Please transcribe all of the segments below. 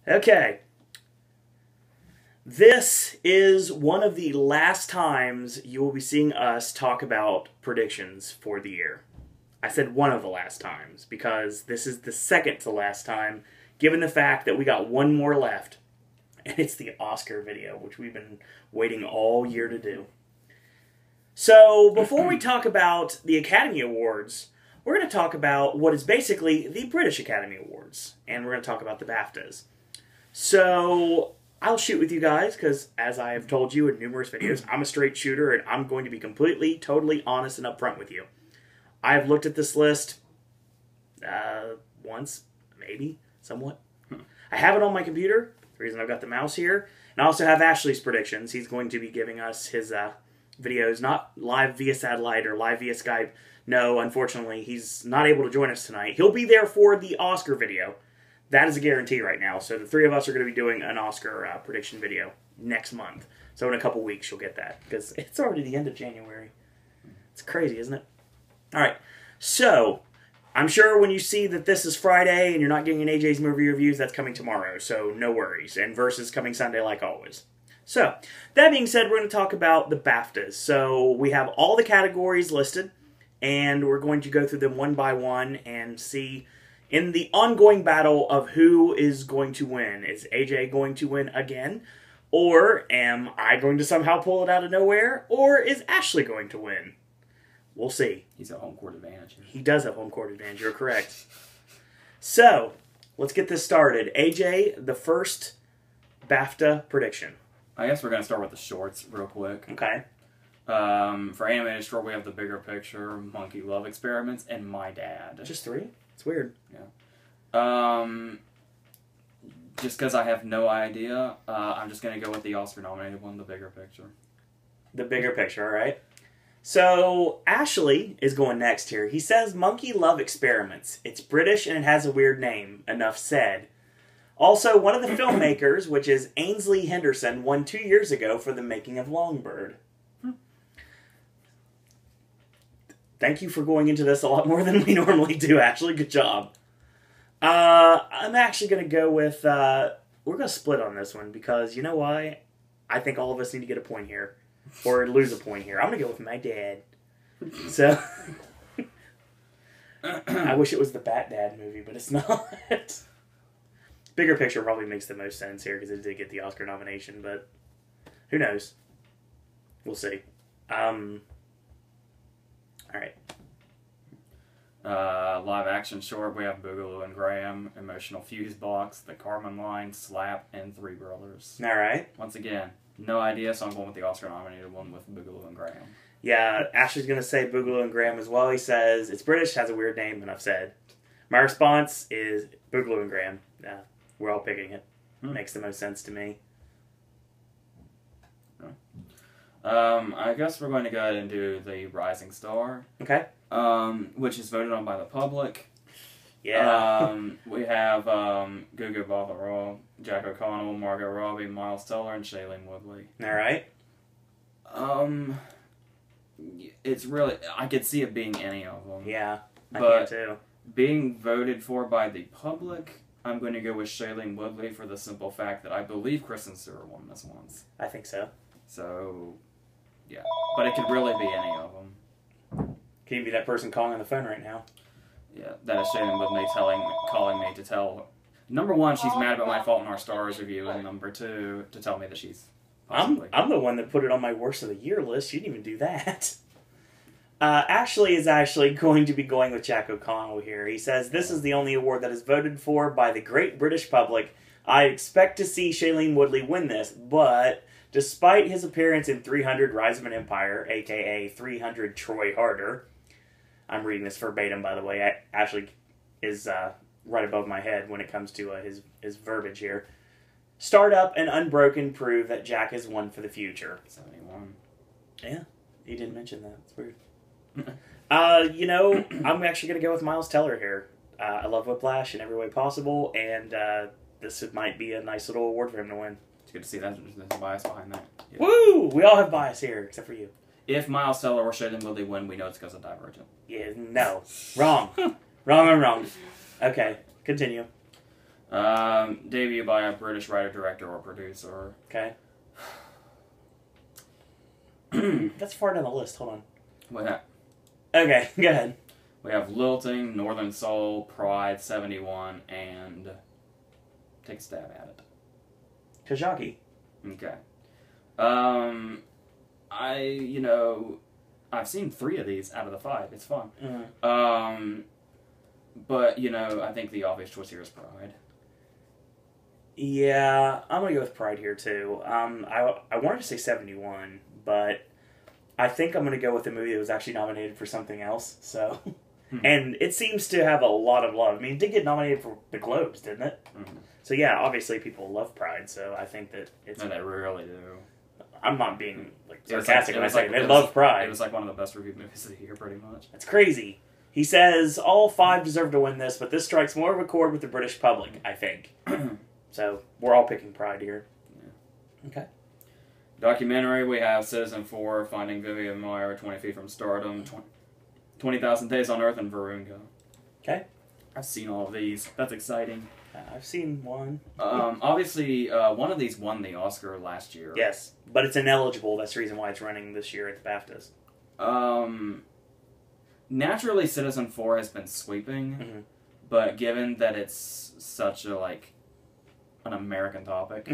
Okay. This is one of the last times you will be seeing us talk about predictions for the year. I said one of the last times because this is the second to last time, given the fact that we got one more left. And it's the Oscar video, which we've been waiting all year to do. So, before we talk about the Academy Awards, we're going to talk about what is basically the British Academy Awards. And we're going to talk about the BAFTAs. So, I'll shoot with you guys, because as I have told you in numerous videos, I'm a straight shooter, and I'm going to be completely, totally honest and upfront with you. I've looked at this list once, maybe, somewhat. I have it on my computer, the reason I've got the mouse here. And I also have Ashley's predictions. He's going to be giving us his videos, not live via satellite or live via Skype. No, unfortunately, he's not able to join us tonight. He'll be there for the Oscar video. That is a guarantee right now. So the three of us are going to be doing an Oscar prediction video next month. So in a couple weeks, you'll get that. Because it's already the end of January. It's crazy, isn't it? All right. So, I'm sure when you see that this is Friday and you're not getting an AJ's movie reviews, that's coming tomorrow. So no worries. And Versus coming Sunday like always. So, that being said, we're going to talk about the BAFTAs. So, we have all the categories listed. And we're going to go through them one by one and see in the ongoing battle of who is going to win. Is AJ going to win again? Or am I going to somehow pull it out of nowhere? Or is Ashley going to win? We'll see. He's at home court advantage. He does have home court advantage. You're correct. So, let's get this started. AJ, the first BAFTA prediction. I guess we're going to start with the shorts real quick. Okay. For animated short, we have The Bigger Picture, Monkey Love Experiments, and My Dad. Just three? It's weird. Yeah. Just because I have no idea, I'm just going to go with the Oscar-nominated one, The Bigger Picture. The Bigger Picture, all right. So, Ashley is going next here. He says Monkey Love Experiments. It's British and it has a weird name. Enough said. Also, one of the filmmakers, which is Ainsley Henderson, won 2 years ago for the making of Longbird. Thank you for going into this a lot more than we normally do, Ashley. Good job. I'm actually going to go with... we're going to split on this one because, you know why? I think all of us need to get a point here. Or lose a point here. I'm going to go with My Dad. So... I wish it was the Bat Dad movie, but it's not. Bigger Picture probably makes the most sense here because it did get the Oscar nomination, but who knows? We'll see. Alright. Live action short, we have Boogaloo and Graham, Emotional Fuse Box, The Carmen Line, Slap, and Three Brothers. Alright. Once again, no idea, so I'm going with the Oscar-nominated one with Boogaloo and Graham. Yeah, Ashley's going to say Boogaloo and Graham as well. He says, it's British, has a weird name, enough said. My response is Boogaloo and Graham. Yeah, we're all picking it. Makes the most sense to me. I guess we're going to go ahead and do the Rising Star. Okay. Which is voted on by the public. Yeah. We have Gugu Bavaroa, Jack O'Connell, Margot Robbie, Miles Teller, and Shailene Woodley. Alright. It's really... I could see it being any of them. Yeah, I but can too. Being voted for by the public, I'm going to go with Shailene Woodley for the simple fact that I believe Kristen Stewart won this once. I think so. So, yeah. But it could really be any of them. Can you be that person calling on the phone right now? Yeah, that is Shailene Woodley calling me to tell... Number one, she's mad about my Fault in Our Stars review, and number two, to tell me that she's possibly... I'm the one that put it on my worst of the year list. You didn't even do that. Ashley is actually going to be going with Jack O'Connell here. He says, this is the only award that is voted for by the great British public. I expect to see Shailene Woodley win this, but despite his appearance in 300 Rise of an Empire, a.k.a. 300 Troy Harder... I'm reading this verbatim, by the way. Ashley is right above my head when it comes to his verbiage here. Startup and Unbroken prove that Jack is one for the future. 71. Yeah, he didn't mention that. It's weird. You know, I'm actually going to go with Miles Teller here. I love Whiplash in every way possible, and this might be a nice little award for him to win. It's good to see that there's a bias behind that. Yeah. Woo! We all have bias here, except for you. If Miles Teller or Shailene Woodley win, we know it's because of Divergent. Yeah, no. Wrong. Wrong. Okay, continue. Debut by a British writer, director, or producer. Okay. That's far down the list. Hold on. What? Okay, go ahead. We have Lilting, Northern Soul, Pride, 71, and take a stab at it. Kajaki. Okay. I've seen 3 of these out of the 5. It's fun. Mm-hmm. But, I think the obvious choice here is Pride. Yeah, I'm going to go with Pride here, too. I wanted to say 71, but I think I'm going to go with a movie that was actually nominated for something else, so... And it seems to have a lot of love. I mean, it did get nominated for the Globes, didn't it? Mm-hmm. So, yeah, obviously people love Pride, so I think that it's... No, they really do. I'm not being sarcastic when I say they love Pride. It was like one of the best reviewed movies of the year, pretty much. That's crazy. He says all 5 deserve to win this, but this strikes more of a chord with the British public, I think. So, we're all picking Pride here. Yeah. Okay. Documentary, we have Citizen4, Finding Vivian Maier, 20 Feet from Stardom, 20,000 Days on Earth, and Virunga. Okay. I've seen all of these. That's exciting. I've seen one. Obviously, one of these won the Oscar last year. Yes, but it's ineligible. That's the reason why it's running this year at the BAFTAs. Naturally, Citizen4 has been sweeping, but given that it's such a, an American topic,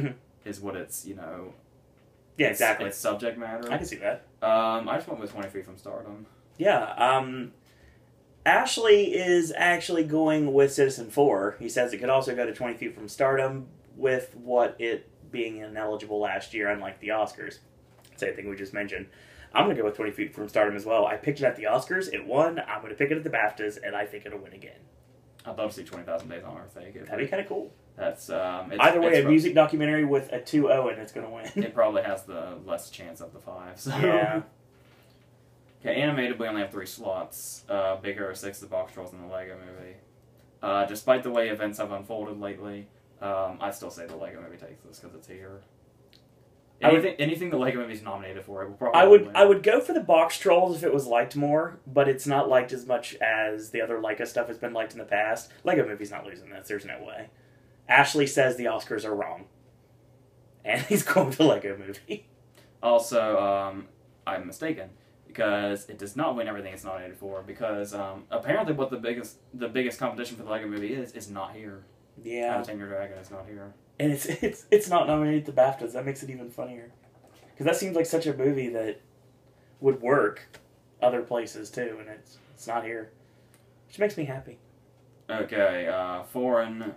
is what it's, Yeah, exactly. It's subject matter. I can see that. I just went with 20 Feet from Stardom. Yeah, Ashley is actually going with Citizen4. He says it could also go to 20 Feet from Stardom with what it being ineligible last year, unlike the Oscars. Same thing we just mentioned. I'm going to go with 20 Feet from Stardom as well. I picked it at the Oscars. It won. I'm going to pick it at the BAFTAs, and I think it'll win again. I'd love to see 20,000 Days on Earth. That'd be kind of cool. That's either way, a music documentary with a 2-0 and it's going to win. It probably has the less chance of the 5. So. Yeah. Okay, animated, we only have 3 slots. Big Hero 6, The Box Trolls, and the Lego Movie. Despite the way events have unfolded lately, I still say the Lego Movie takes this because it's here. Anything the Lego Movie's nominated for, it will probably win. I would go for the Box Trolls if it was liked more, but it's not liked as much as the other Leica stuff has been liked in the past. Lego Movie's not losing this. There's no way. Ashley says the Oscars are wrong. And he's going with the Lego Movie. Also, I'm mistaken, because it does not win everything it's nominated for, because apparently what the biggest competition for the Lego Movie is not here. Yeah. How to Train Your Dragon is not here. And it's not nominated to BAFTAs. That makes it even funnier. Because that seems like such a movie that would work other places too, and it's not here. Which makes me happy. Okay, foreign,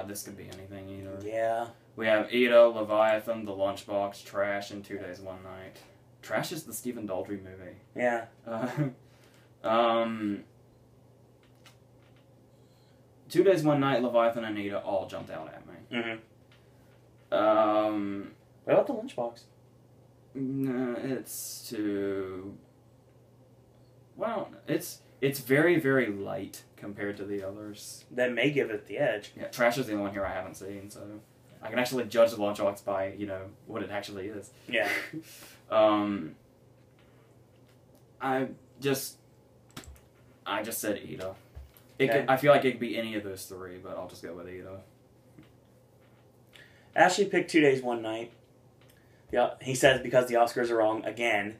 this could be anything either. Yeah. We have Ida, Leviathan, The Lunchbox, Trash, and 2 Days, 1 Night. Trash is the Stephen Daldry movie. Yeah. 2 Days, 1 Night, Leviathan, and Ida all jumped out at me. Mm-hmm. What about the Lunchbox? It's too... Well, it's very, very light compared to the others. That may give it the edge. Yeah, Trash is the only one here I haven't seen, so I can actually judge the Lunchbox by, what it actually is. Yeah. I just said Ida. I feel like it could be any of those 3, but I'll just go with Ida. Ashley picked 2 Days, 1 Night. Yeah, he says because the Oscars are wrong again.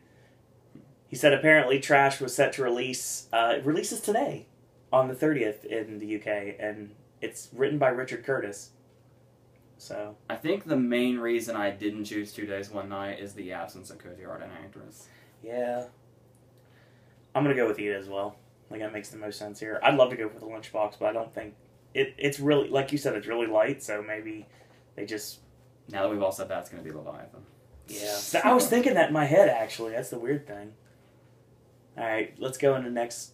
He said apparently Trash was set to release. It releases today on the 30th in the UK, and it's written by Richard Curtis. So I think the main reason I didn't choose 2 Days, 1 Night is the absence of Cody Art and actress. Yeah. I'm going to go with Ida as well. Like, that makes the most sense here. I'd love to go for the Lunchbox, but I don't think... It's really... Like you said, it's really light, so maybe they just... Now that we've all said that, it's going to be Leviathan. Yeah. So I was thinking that in my head, actually. That's the weird thing. Alright, let's go into next...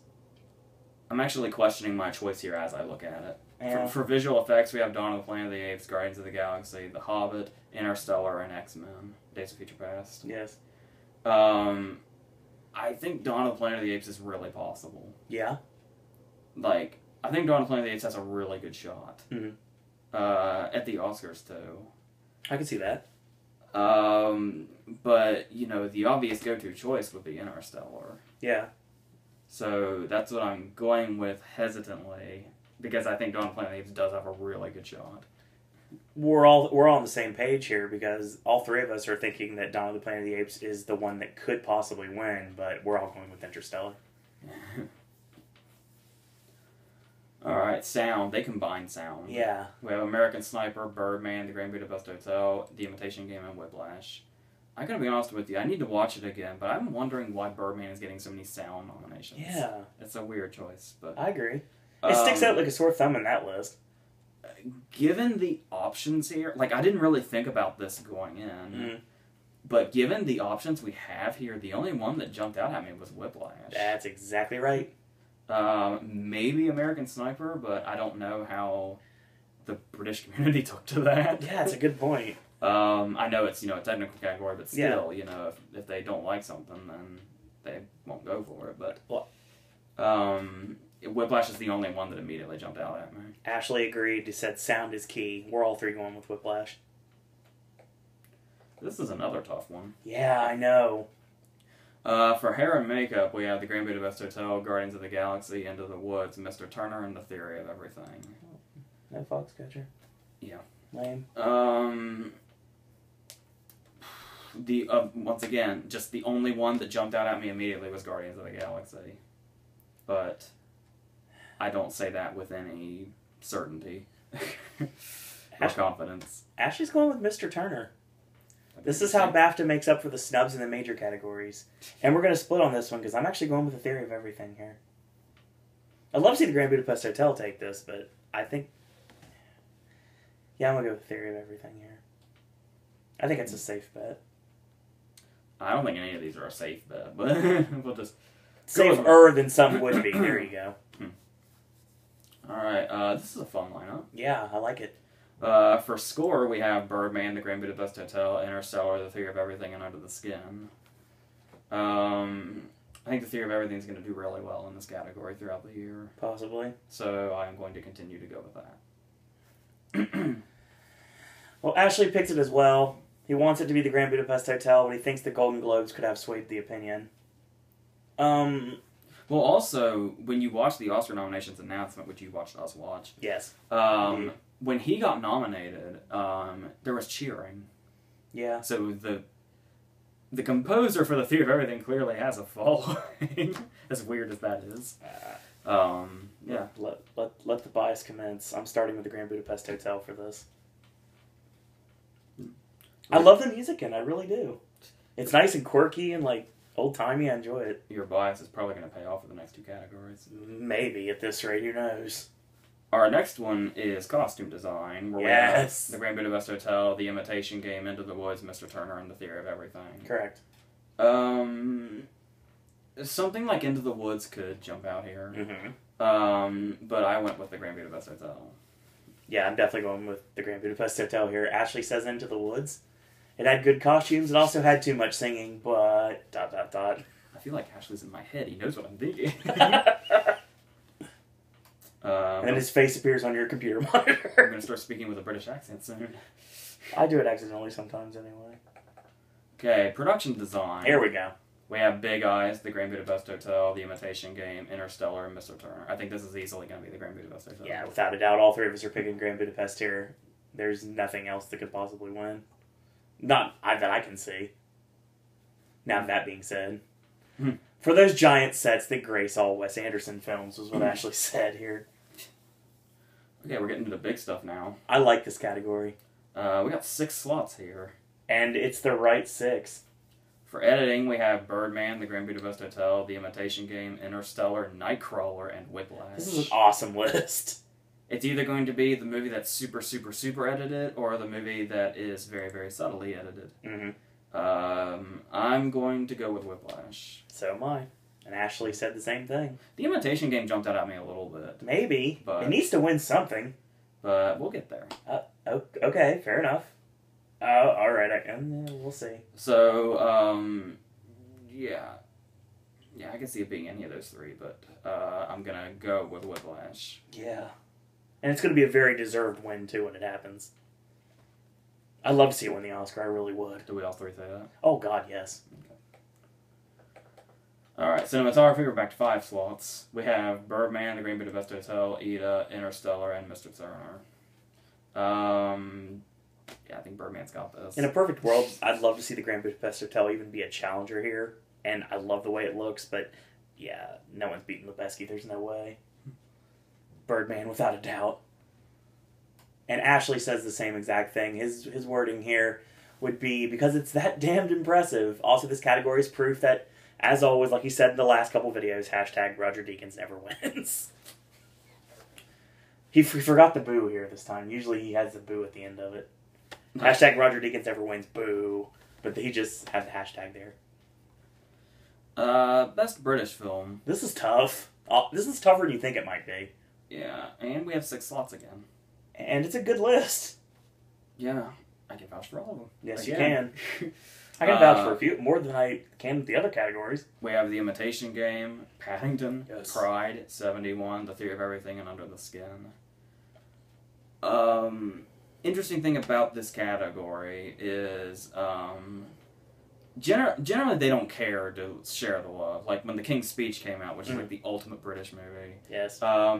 I'm actually questioning my choice here as I look at it. Yeah. For visual effects, we have Dawn of the Planet of the Apes, Guardians of the Galaxy, The Hobbit, Interstellar, and X-Men, Days of Future Past. Yes. I think Dawn of the Planet of the Apes is really possible. Yeah? I think Dawn of the Planet of the Apes has a really good shot. Mm-hmm. At the Oscars, too. I can see that. But, the obvious go-to choice would be Interstellar. Yeah. So, that's what I'm going with hesitantly. because I think Dawn of the Planet of the Apes does have a really good shot. We're all on the same page here because all three of us are thinking that Dawn of the Planet of the Apes is the one that could possibly win, but we're all going with Interstellar. Alright, sound. They combine sound. Yeah. We have American Sniper, Birdman, The Grand Budapest Hotel, The Imitation Game, and Whiplash. I gotta be honest with you, I need to watch it again, but I'm wondering why Birdman is getting so many sound nominations. Yeah. It's a weird choice, but... I agree. It sticks out like a sore thumb in that list. Given the options here, like, I didn't really think about this going in, but given the options we have here, the only one that jumped out at me was Whiplash. That's exactly right. Maybe American Sniper, but I don't know how the British community took to that. Yeah, that's a good point. I know it's, a technical category, but still, if they don't like something, then they won't go for it, but... Whiplash is the only one that immediately jumped out at me. Ashley agreed. He said sound is key. We're all three going with Whiplash. This is another tough one. Yeah, I know. For hair and makeup, we have The Grand Budapest Hotel, Guardians of the Galaxy, Into the Woods, Mr. Turner, and The Theory of Everything. No Foxcatcher. Yeah. Lame. Once again, just the only one that jumped out at me immediately was Guardians of the Galaxy. But I don't say that with any certainty or confidence. Ashley's going with Mr. Turner. This is how BAFTA makes up for the snubs in the major categories. And we're going to split on this one because I'm actually going with The Theory of Everything here. I'd love to see The Grand Budapest Hotel take this, but I think... Yeah, I'm going to go with The Theory of Everything here. I think it's a safe bet. I don't think any of these are a safe bet, but we'll just... Safer than some would be. There you go. Alright, this is a fun lineup. Yeah, I like it. For score, we have Birdman, The Grand Budapest Hotel, Interstellar, The Theory of Everything, and Under the Skin. I think The Theory of Everything is going to do really well in this category throughout the year. Possibly. So I'm going to continue to go with that. Well, Ashley picked it as well. He wants it to be The Grand Budapest Hotel, but he thinks the Golden Globes could have swayed the opinion. Well, also, when you watch the Oscar nominations announcement, which you watched us watch, yes, when he got nominated, there was cheering. Yeah. So the composer for The Theory of Everything clearly has a following, as weird as that is. Yeah. Let the bias commence. I'm starting with The Grand Budapest Hotel for this. I love the music in it, I really do. It's nice and quirky and old-timey. I enjoy it. Your bias is probably going to pay off for the next two categories. Maybe at this rate, who knows? Our next one is costume design. Where we have The Grand Budapest Hotel, The Imitation Game, Into the Woods, Mr. Turner, and The Theory of Everything. Correct. Something like Into the Woods could jump out here. Mm-hmm. But I went with The Grand Budapest Hotel. Yeah, I'm definitely going with The Grand Budapest Hotel here. Ashley says Into the Woods. It had good costumes. It also had too much singing, but... I feel like Ashley's in my head. He knows what I'm thinking. And his face appears on your computer monitor. I'm going to start speaking with a British accent soon. I do it accidentally sometimes anyway. Okay, production design. Here we go. We have Big Eyes, The Grand Budapest Hotel, The Imitation Game, Interstellar, and Mr. Turner. I think this is easily going to be The Grand Budapest Hotel. Yeah, without a doubt, all three of us are picking Grand Budapest here. There's nothing else that could possibly win. Not that I can see. Now, that being said, for those giant sets that grace all Wes Anderson films was what Ashley said here. Okay, we're getting to the big stuff now. I like this category. We got 6 slots here. And it's the right 6. For editing, we have Birdman, The Grand Budapest Hotel, The Imitation Game, Interstellar, Nightcrawler, and Whiplash. This is an awesome list. It's either going to be the movie that's super, super, super edited, or the movie that is very, very subtly edited. Mm-hmm. I'm going to go with Whiplash. So am I. And Ashley said the same thing. The Imitation Game jumped out at me a little bit. Maybe. But, it needs to win something. But we'll get there. Okay, fair enough. Alright, we'll see. So, yeah. Yeah, I can see it being any of those 3, but I'm going to go with Whiplash. Yeah. And it's going to be a very deserved win, too, when it happens. I'd love to see it win the Oscar. I really would. Do we all 3 say that? Oh, God, yes. Alright, cinematography, we're back to 5 slots. We have Birdman, The Grand Budapest Hotel, Ida, Interstellar, and Mr. Turner. Yeah, I think Birdman's got this. In a perfect world, I'd love to see the Grand Budapest Hotel even be a challenger here, and I love the way it looks, but yeah, no one's beating Lubezki. There's no way. Birdman, without a doubt. And Ashley says the same exact thing. His wording here would be, because it's that damned impressive. Also, this category is proof that, as always, like he said in the last couple videos, hashtag Roger Deakins never wins. He forgot the boo here this time. Usually he has the boo at the end of it. Hashtag Roger Deakins never wins, boo. But he just had the hashtag there. Best British film. This is tough. This is tougher than you think it might be. Yeah, and we have 6 slots again. And it's a good list. Yeah, I can vouch for all of them. Yes, again. you can. I can vouch for a few, more than I can with the other categories. We have The Imitation Game, Paddington, Yes. Pride, 71, The Theory of Everything, and Under the Skin. Interesting thing about this category is, generally they don't care to share the love. Like when The King's Speech came out, which is like the ultimate British movie. Yes.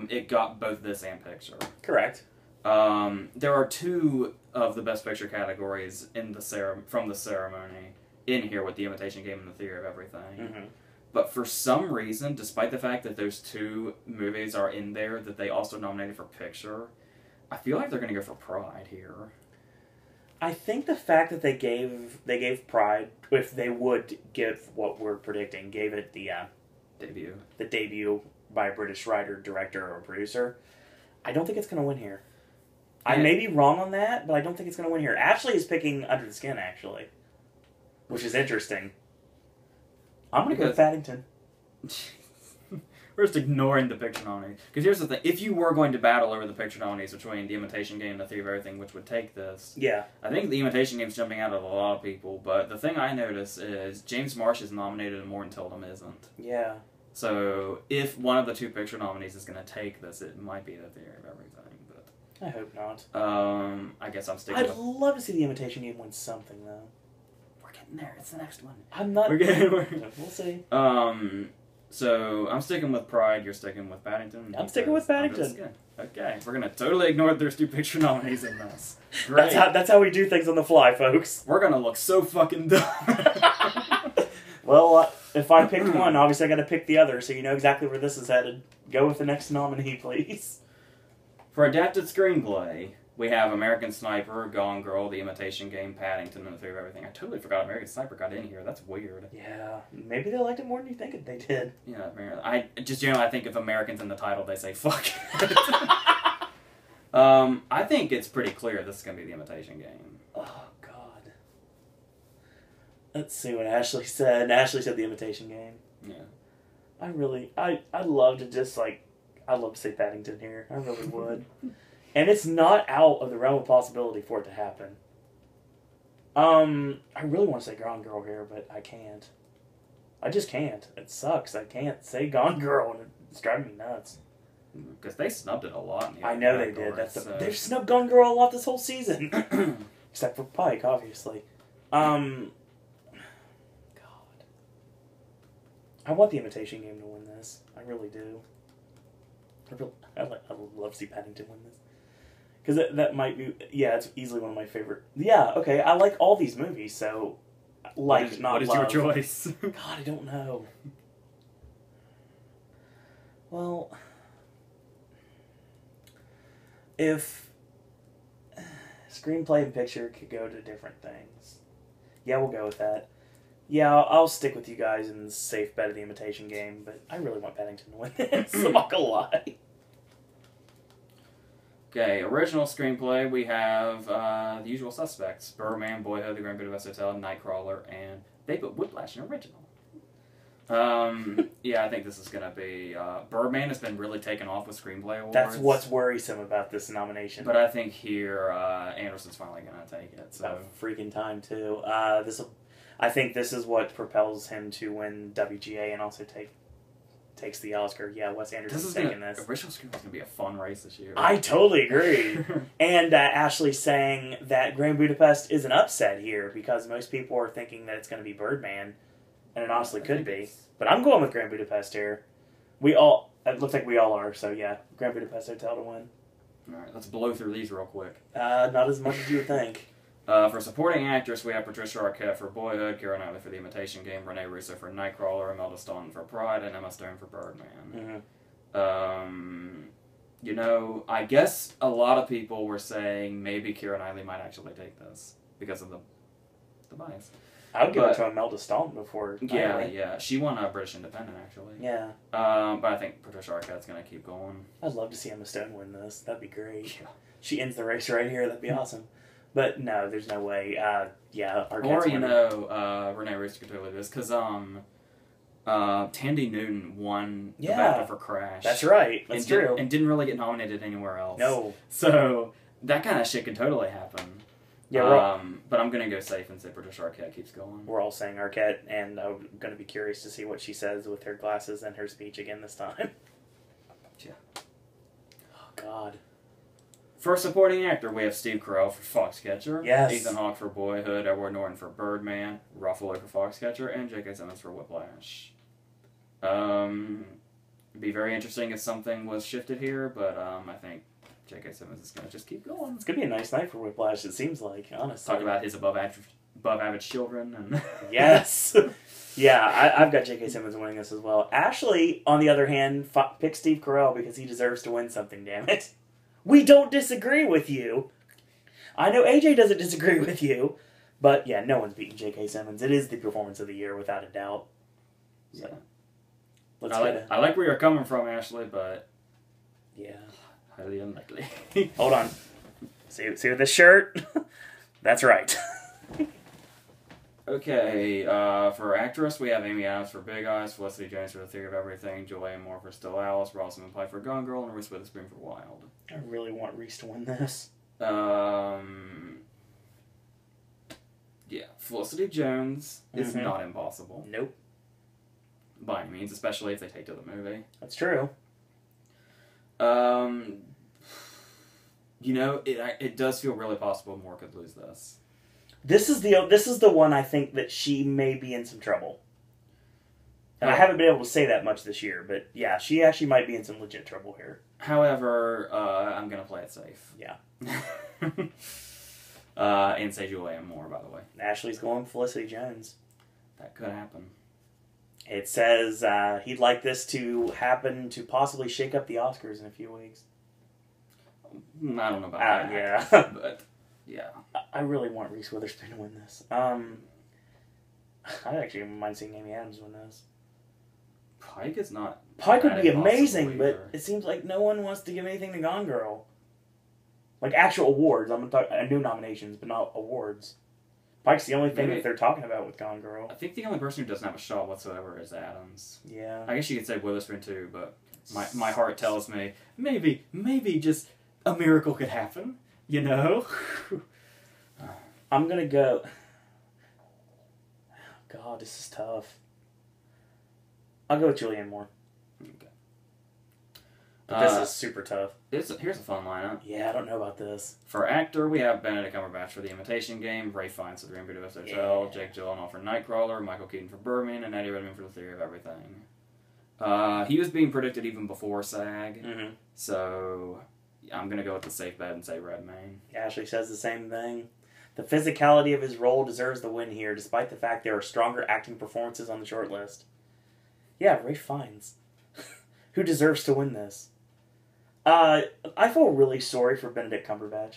It got both this and picture. Correct. There are 2 of the Best Picture categories in the from the ceremony in here with The Imitation Game and The Theory of Everything. Mm-hmm. But for some reason, despite the fact that those 2 movies are in there that they also nominated for picture, I feel like they're going to go for Pride here. I think the fact that they gave Pride, if they would give what we're predicting, gave it the debut by a British writer, director, or producer, I don't think it's going to win here. I may be wrong on that, but I don't think it's going to win here. Ashley is picking Under the Skin, actually, which is interesting. I'm going to go with Paddington. We're just ignoring the picture nominees. Because here's the thing. If you were going to battle over the picture nominees between The Imitation Game and The Theory of Everything, which would take this, yeah, I think The Imitation Game's jumping out of a lot of people, but the thing I notice is James Marsh is nominated and Morton Tildum isn't. Yeah. So if one of the 2 picture nominees is going to take this, it might be The Theory of Everything. I hope not. I guess I'm sticking I'd love to see The Imitation Game win something, though. We're getting there. It's the next one. I'm not... We'll see. So I'm sticking with Pride. You're sticking with Paddington. I'm sticking with Paddington. Okay. We're going to totally ignore there's 2 picture nominees in this. Great. That's how we do things on the fly, folks. We're going to look so fucking dumb. Well, if I picked one, obviously I got to pick the other, so you know exactly where this is headed. Go with the next nominee, please. For adapted screenplay, we have American Sniper, Gone Girl, The Imitation Game, Paddington, and The Theory of Everything. I totally forgot American Sniper got in here. That's weird. Yeah, maybe they liked it more than you think they did. Yeah, I think if American's in the title, they say fuck it. I think it's pretty clear this is going to be The Imitation Game. Oh, God. Let's see what Ashley said. Ashley said The Imitation Game. Yeah. I'd love to just, I'd love to say Paddington here. I really would. And it's not out of the realm of possibility for it to happen. I really want to say Gone Girl here, but I can't. I just can't. It sucks. I can't say Gone Girl, and it's driving me nuts. Because they snubbed it a lot. In the I know they did. They've snubbed Gone Girl a lot this whole season. Except for Pike, obviously. God. I want The Imitation Game to win this. I really do. I'd love to see Paddington win this. Because that might be... Yeah, it's easily one of my favorite... Yeah, okay, I like all these movies, so... What is your choice? God, I don't know. Well... If... Screenplay and picture could go to different things. Yeah, we'll go with that. Yeah, I'll stick with you guys in the safe bet of The Imitation Game, but I really want Paddington to win this. I'm not gonna lie. Okay, original screenplay, we have The Usual Suspects, Birdman, Boyhood, The Grand Budapest Hotel, Nightcrawler, and they put Whiplash in original. Yeah, I think this is going to be... Birdman has been really taken off with screenplay awards. That's what's worrisome about this nomination. But I think here, Anderson's finally going to take it. So about freaking time, too. I think this is what propels him to win WGA and also takes the Oscar. Yeah, Wes Anderson's taking this. Original screenplay is going to be a fun race this year. I totally agree. And Ashley saying that Grand Budapest is an upset here because most people are thinking that it's going to be Birdman. And it honestly could be. But I'm going with Grand Budapest here. It looks like we all are, so yeah, Grand Budapest Hotel to win. Alright, let's blow through these real quick. Not as much as you would think. For supporting actress, we have Patricia Arquette for Boyhood, Keira Knightley for The Imitation Game, Renee Russo for Nightcrawler, Imelda Staunton for Pride, and Emma Stone for Birdman. You know, I guess a lot of people were saying maybe Keira Knightley might actually take this because of the bias. I would give it to Imelda Staunton before. Yeah. She won a British Independent, actually. Yeah. But I think Patricia Arquette's going to keep going. I'd love to see Emma Stone win this. That'd be great. Yeah. She ends the race right here. That'd be awesome. But no, there's no way. Arquette's or, you winning. know, Renee Russo could totally do this because Tandy Newton won the BAFTA for Crash. That's right. That's true. And didn't really get nominated anywhere else. No. So that kind of shit could totally happen. Yeah, but I'm going to go safe and say Patricia Arquette keeps going. We're all saying Arquette, and I'm going to be curious to see what she says with her glasses and her speech again this time. Yeah. Oh, God. For supporting actor, we have Steve Carell for Foxcatcher, Yes. Ethan Hawke for Boyhood, Edward Norton for Birdman, Ruffalo for Foxcatcher, and J.K. Simmons for Whiplash. It'd be very interesting if something was shifted here, but I think J.K. Simmons is going to just keep going. It's going to be a nice night for Whiplash, it seems like, honestly. Talk about his above average children. And Yes. Yeah, I've got J.K. Simmons winning this as well. Ashley, on the other hand, picked Steve Carell because he deserves to win something, damn it. We don't disagree with you. I know AJ doesn't disagree with you. But yeah, no one's beating J.K. Simmons. It is the performance of the year, without a doubt. So, I like where you're coming from, Ashley, but yeah, highly unlikely. Hold on. See with this shirt? That's right. Okay, for actress, we have Amy Adams for Big Eyes, Felicity Jones for The Theory of Everything, Julianne Moore for Still Alice, Rosamund Pike for Gone Girl, and Reese Witherspoon for Wild. I really want Reese to win this. Yeah, Felicity Jones is not impossible. Nope. By any means, especially if they take to the movie. That's true. You know, it does feel really possible Moore could lose this. This is the one I think that she may be in some trouble. And I haven't been able to say that much this year, but yeah, she actually might be in some legit trouble here. However, I'm going to play it safe. Yeah. And say Julianne Moore, by the way. Ashley's going Felicity Jones. That could happen. It says he'd like this to happen to possibly shake up the Oscars in a few weeks. I don't know about that. Yeah. But, yeah. I really want Reese Witherspoon to win this. I actually wouldn't mind seeing Amy Adams win this. Pike is not... Pike would be amazing, but it seems like no one wants to give anything to Gone Girl. Like actual awards. I'm talking new nominations, but not awards. Pike's the only thing that they're talking about with Gone Girl. I think the only person who doesn't have a shot whatsoever is Adams. Yeah. I guess you could say Witherspoon too, but my heart tells me maybe just a miracle could happen. You know? I'm gonna go... God, this is tough. I'll go with Julianne Moore. Okay. But this is super tough. Here's a fun lineup. Yeah, I don't know about this. For actor, we have Benedict Cumberbatch for The Imitation Game, Ray Fiennes for The Grand Budapest Hotel, Jake Gyllenhaal for Nightcrawler, Michael Keaton for Birdman, and Eddie Redmayne for The Theory of Everything. He was being predicted even before SAG, so I'm going to go with the safe bet and say Redmayne. Ashley says the same thing. The physicality of his role deserves the win here, despite the fact there are stronger acting performances on the short list. Yeah, Ray Fiennes. Who deserves to win this? I feel really sorry for Benedict Cumberbatch.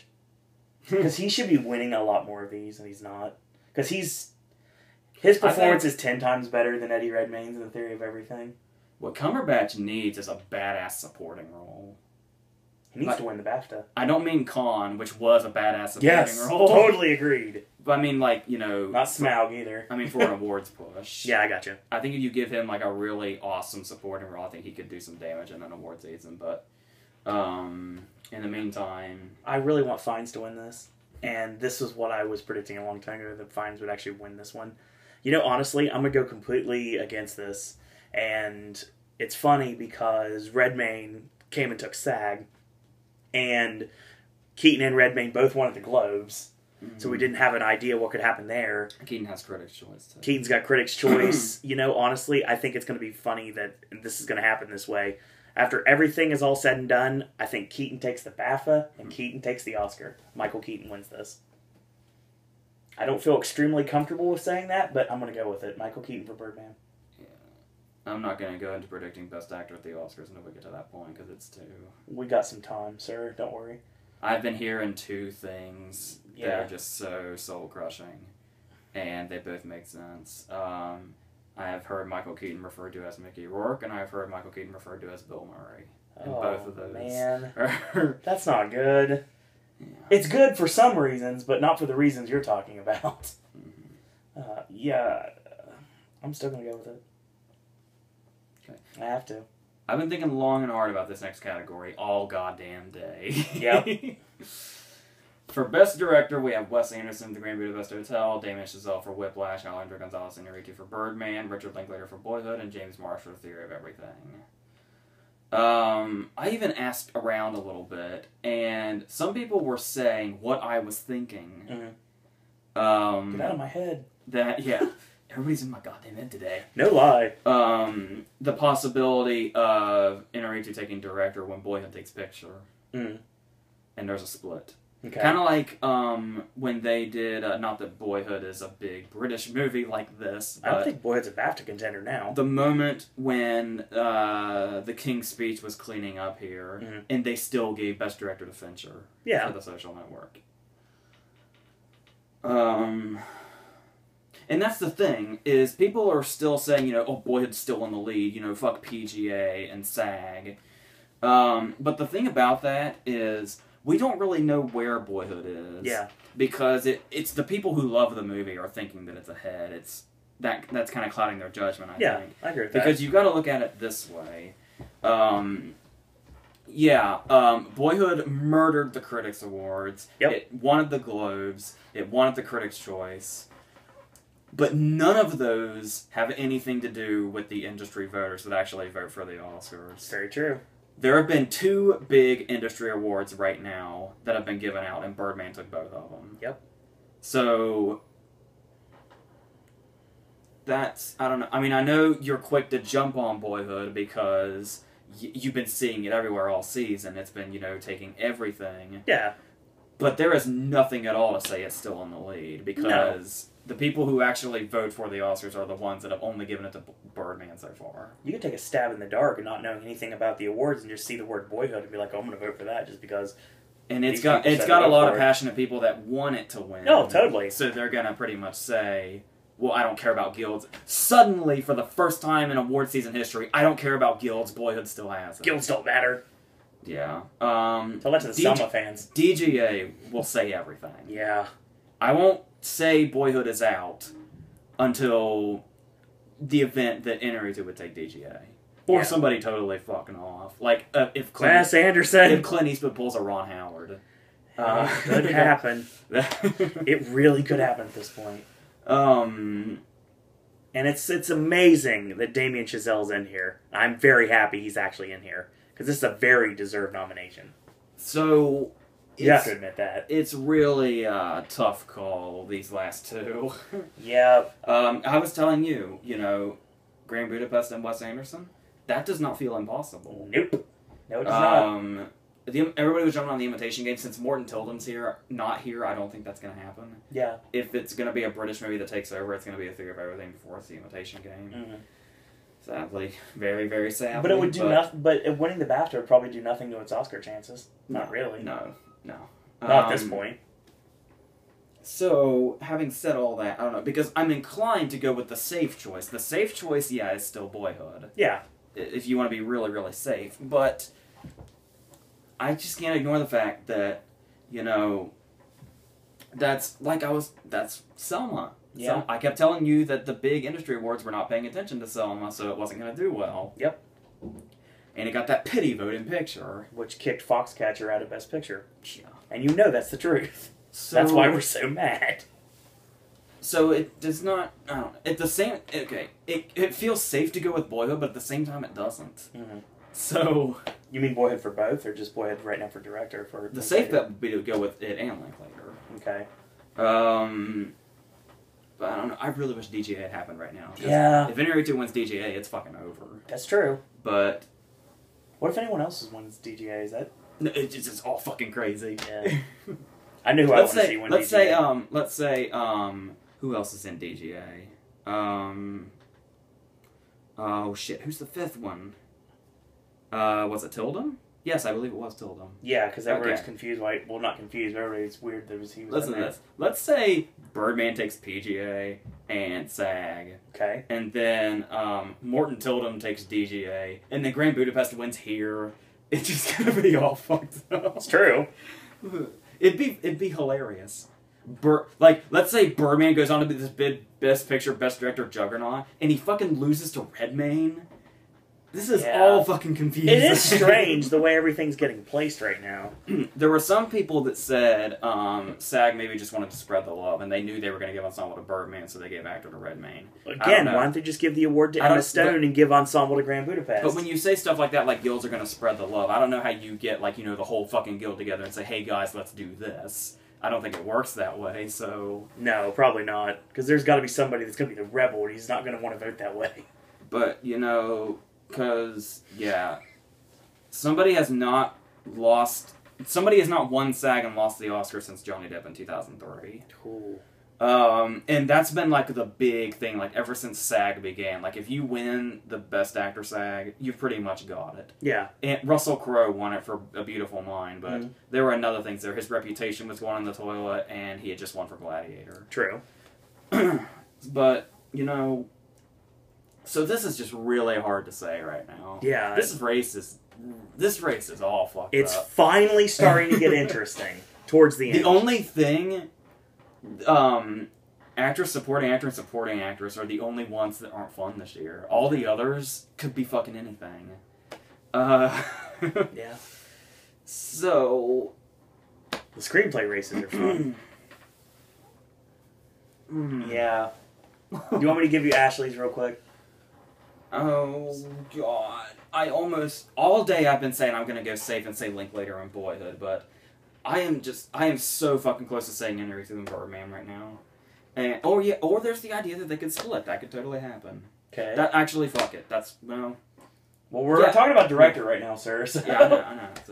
Because he should be winning a lot more of these, and he's not. Because his performance is 10 times better than Eddie Redmayne's in The Theory of Everything. What Cumberbatch needs is a badass supporting role. He needs to win the BAFTA. I don't mean Khan, which was a badass supporting role. Totally agreed. But I mean, like, you know... Not Smaug either. I mean, for an awards push. Yeah, I got you. I think if you give him, like, a really awesome supporting role, I think he could do some damage in an award season. But, in the meantime... I really want Fiennes to win this. And this was what I was predicting a long time ago, that Fiennes would actually win this one. You know, honestly, I'm going to go completely against this. And it's funny because Redmayne came and took SAG. And Keaton and Redmayne both won at the Globes. so we didn't have an idea what could happen there. Keaton has Critics' Choice, too. Keaton's got Critics' Choice. You know, honestly, I think it's going to be funny that this is going to happen this way. After everything is all said and done, I think Keaton takes the BAFTA and Keaton takes the Oscar. Michael Keaton wins this. I don't feel extremely comfortable with saying that, but I'm going to go with it. Michael Keaton for Birdman. Yeah. I'm not going to go into predicting Best Actor at the Oscars until we get to that point, because it's too... We got some time, sir. Don't worry. I've been hearing two things that are just so soul-crushing, and they both make sense. I have heard Michael Keaton referred to as Mickey Rourke, and I have heard Michael Keaton referred to as Bill Murray. And both of those... man. That's not good. Yeah. It's good for some reasons, but not for the reasons you're talking about. Yeah, I'm still going to go with it. Okay. I have to. I've been thinking long and hard about this next category all goddamn day. Yep. For Best Director, we have Wes Anderson, The Grand Budapest Hotel, Damien Chazelle for Whiplash, Alejandro Gonzalez Iñárritu for Birdman, Richard Linklater for Boyhood, and James Marsh for Theory of Everything. I even asked around a little bit, and some people were saying what I was thinking. Get out of my head. Yeah. Everybody's in my goddamn head today. No lie. The possibility of Iñárritu taking director when Boyhood takes picture. And there's a split. Okay. Kind of like when they did, not that Boyhood is a big British movie like this, but I don't think Boyhood's a BAFTA contender now. the moment when The King's Speech was cleaning up here, and they still gave Best Director to Fincher for The Social Network. And that's the thing, is people are still saying, oh, Boyhood's still in the lead, fuck PGA and SAG. But the thing about that is, we don't really know where Boyhood is. Yeah. Because it's the people who love the movie are thinking that it's ahead. That's kind of clouding their judgment, I think. Yeah, I agree with that. Because you've got to look at it this way. Boyhood murdered the Critics' Awards. Yep. It wanted the Globes. It wanted the Critics' Choice. But none of those have anything to do with the industry voters that actually vote for the Oscars. Very true. There have been two big industry awards right now that have been given out, and Birdman took both of them. Yep. So, that's, I don't know. I mean, I know you're quick to jump on Boyhood because you've been seeing it everywhere all season. It's been, taking everything. Yeah. But there is nothing at all to say it's still in the lead because the people who actually vote for the Oscars are the ones that have only given it to Birdman so far. You can take a stab in the dark and not knowing anything about the awards and just see the word Boyhood and be like, oh, I'm going to vote for that just because. And it's got a lot of passionate people that want it to win. No, totally. So they're going to pretty much say, well, I don't care about guilds. Suddenly, for the first time in award season history, I don't care about guilds. Boyhood still has it. Guilds don't matter. Yeah. Tell that to the Selma fans. DGA will say everything. Yeah. I won't say Boyhood is out until the event that Iñárritu would take DGA. Or somebody totally fucking off. Like, if Wes Anderson. If Clint Eastwood pulls a Ron Howard. Could happen. It really could happen at this point. And it's amazing that Damien Chazelle's in here. I'm very happy he's actually in here. Because this is a very deserved nomination. So, you have to admit that. It's really a tough call, these last two. Yeah. I was telling you, Grand Budapest and Wes Anderson, that does not feel impossible. Nope. No, it does not. Everybody was jumping on the Imitation Game. Since Morton Tilden's not here, I don't think that's going to happen. Yeah. If it's going to be a British movie that takes over, it's going to be A Theory of Everything before it's the Imitation Game. Mm-hmm. Sadly. Very, very sadly. But it would do nothing. But winning the BAFTA would probably do nothing to its Oscar chances. Not really. No. Not at this point. So, having said all that, I don't know, because I'm inclined to go with the safe choice. The safe choice, is still Boyhood. Yeah. If you want to be really, really safe. But I just can't ignore the fact that, that's Selma. Yeah. So I kept telling you that the big industry awards were not paying attention to Selma, so it wasn't going to do well. Yep. And it got that pity vote in Picture. Which kicked Foxcatcher out of Best Picture. Yeah. And that's the truth. So, that's why we're so mad. So it does not, I don't know, at the same, okay, it feels safe to go with Boyhood, but at the same time it doesn't. Mm-hmm. So. You mean Boyhood for both, or just Boyhood right now for director? The safe bet would be to go with it and Linklater. Okay. But I don't know. I really wish DGA had happened right now. Yeah. If Inari 2 wins DGA, it's fucking over. That's true. But what if anyone else wins DGA? Is that? no, it's just all fucking crazy. Yeah. I knew who I want to see win DGA. Let's say, who else is in DGA? Oh shit, who's the fifth one? Was it Tildum? Yes, I believe it was Tildum. Yeah, because everybody's confused. Well, not confused, but everybody's weird that he was Listen in to there. this. Let's say Birdman takes PGA and SAG. Okay. And then Morton Tildum takes DGA. And then Grand Budapest wins here. It's just gonna be all fucked up. It's true. It'd be hilarious. Let's say Birdman goes on to be this big Best Picture, Best Director juggernaut, and he fucking loses to Redmayne. This is all fucking confusing. It is strange the way everything's getting placed right now. There were some people that said SAG maybe just wanted to spread the love, and they knew they were going to give Ensemble to Birdman, so they gave actor to Redmayne. Again, why don't they just give the award to Emma Stone and give Ensemble to Grand Budapest? But when you say stuff like that, like guilds are going to spread the love, I don't know how you get the whole fucking guild together and say, hey guys, let's do this. I don't think it works that way, so... No, probably not. Because there's got to be somebody that's going to be the rebel, and he's not going to want to vote that way. But, because, yeah, somebody has not won SAG and lost the Oscar since Johnny Depp in 2003. Cool. And that's been, the big thing, ever since SAG began. If you win the Best Actor SAG, you've pretty much got it. Yeah. And Russell Crowe won it for A Beautiful Mind, but there were another things there. His reputation was going in the toilet, and he had just won for Gladiator. True. But, so this is just really hard to say right now. Yeah. This race is all fucked up. It's finally starting to get interesting towards the end. The only thing, actress, supporting actor, and supporting actress are the only ones that aren't fun this year. All the others could be fucking anything. Yeah. So... The screenplay races are fun. Yeah. Do you want me to give you Ashley's real quick? Oh, God. All day I've been saying I'm going to go safe and say Linklater and Boyhood, but I am so fucking close to saying Henry and Birdman right now. And, or there's the idea that they could split. That could totally happen. Okay. Fuck it. Well, we're talking about director right now, sir. So. Yeah, I know. It's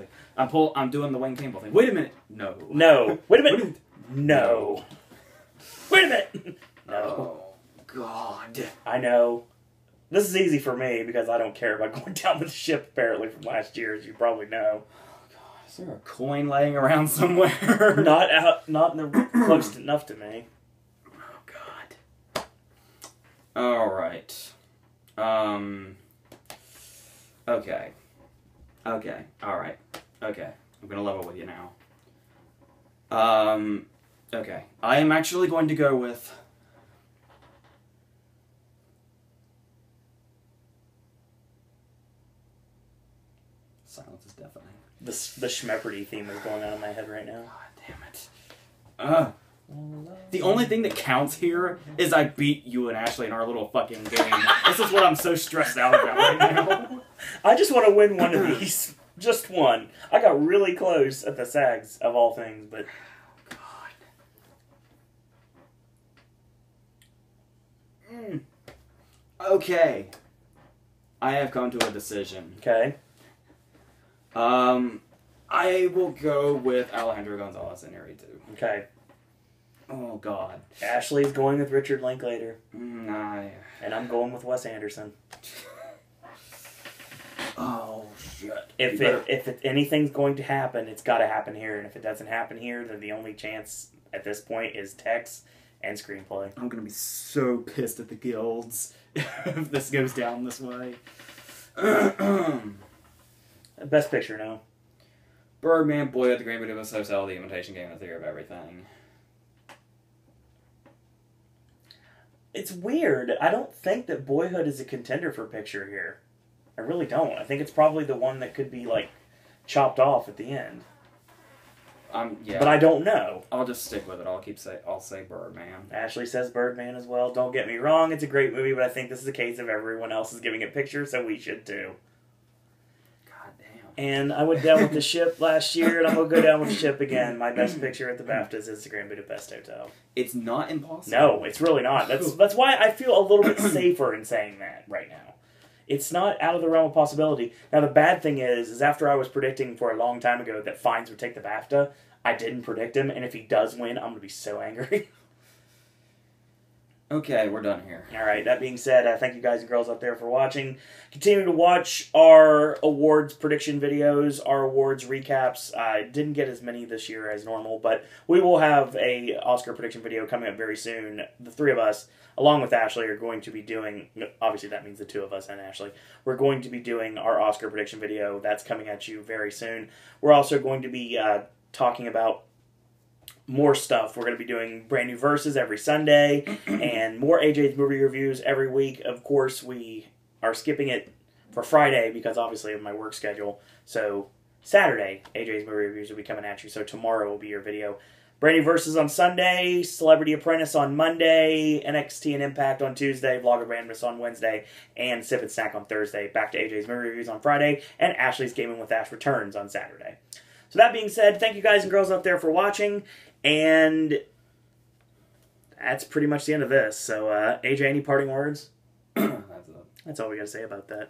I'm doing the Wayne Campbell thing. Wait a minute. No. Wait a minute. No. Wait a minute. No. Oh, God. I know. This is easy for me because I don't care about going down with the ship, apparently, from last year, as you probably know. Oh, God. Is there a coin laying around somewhere? Not close enough to me. Oh, God. Alright. Okay. Alright. Okay. I'm gonna level with you now. Okay. I am actually going to go with... Silence is deafening. The Schmepperty theme is going on in my head right now. God damn it. The only thing that counts here is I beat you and Ashley in our little fucking game. This is what I'm so stressed out about right now. I just want to win one of these. Just one. I got really close at the SAGs, of all things, but... God. Okay. I have come to a decision. Okay. I will go with Alejandro Gonzalez in Area 2. Okay. Oh, God. Ashley's going with Richard Linklater. Nah. And I'm going with Wes Anderson. Oh, shit. If anything's going to happen, it's got to happen here. And if it doesn't happen here, then the only chance at this point is text and screenplay. I'm going to be so pissed at the guilds if this goes down this way. Best Picture, no. Birdman, Boyhood, The Grand Budapest Hotel, The Imitation Game, and The Theory of Everything. It's weird. I don't think that Boyhood is a contender for picture here. I really don't. I think it's probably the one that could be, chopped off at the end. Yeah. But I don't know. I'll just stick with it. I'll say Birdman. Ashley says Birdman as well. Don't get me wrong, it's a great movie, but I think this is a case of everyone else is giving it picture, so we should too. God damn. And I went down with the ship last year, and I'm going to go down with the ship again. My best picture at the BAFTAs is the Grand Budapest Hotel. It's not impossible. No, it's really not. That's why I feel a little bit safer in saying that right now. It's not out of the realm of possibility. Now, the bad thing is after I was predicting for a long time ago that Fiennes would take the BAFTA, I didn't predict him, and if he does win, I'm going to be so angry. Okay, we're done here. All right, that being said, thank you guys and girls out there for watching. Continue to watch our awards prediction videos, our awards recaps. I didn't get as many this year as normal, but we will have a Oscar prediction video coming up very soon. The three of us, along with Ashley, are going to be doing, obviously that means the two of us and Ashley, we're going to be doing our Oscar prediction video. That's coming at you very soon. We're also going to be talking about more stuff. We're going to be doing brand new verses every Sunday and more AJ's movie reviews every week. Of course, we are skipping it for Friday because obviously of my work schedule. So Saturday, AJ's movie reviews will be coming at you. So tomorrow will be your video. Brand new verses on Sunday, Celebrity Apprentice on Monday, NXT and Impact on Tuesday, Vlogger Randomness on Wednesday, and Sip and Snack on Thursday. Back to AJ's movie reviews on Friday, and Ashley's Gaming with Ash returns on Saturday. So that being said, thank you guys and girls out there for watching. And that's pretty much the end of this. So, AJ, any parting words? That's it. That's all we got to say about that.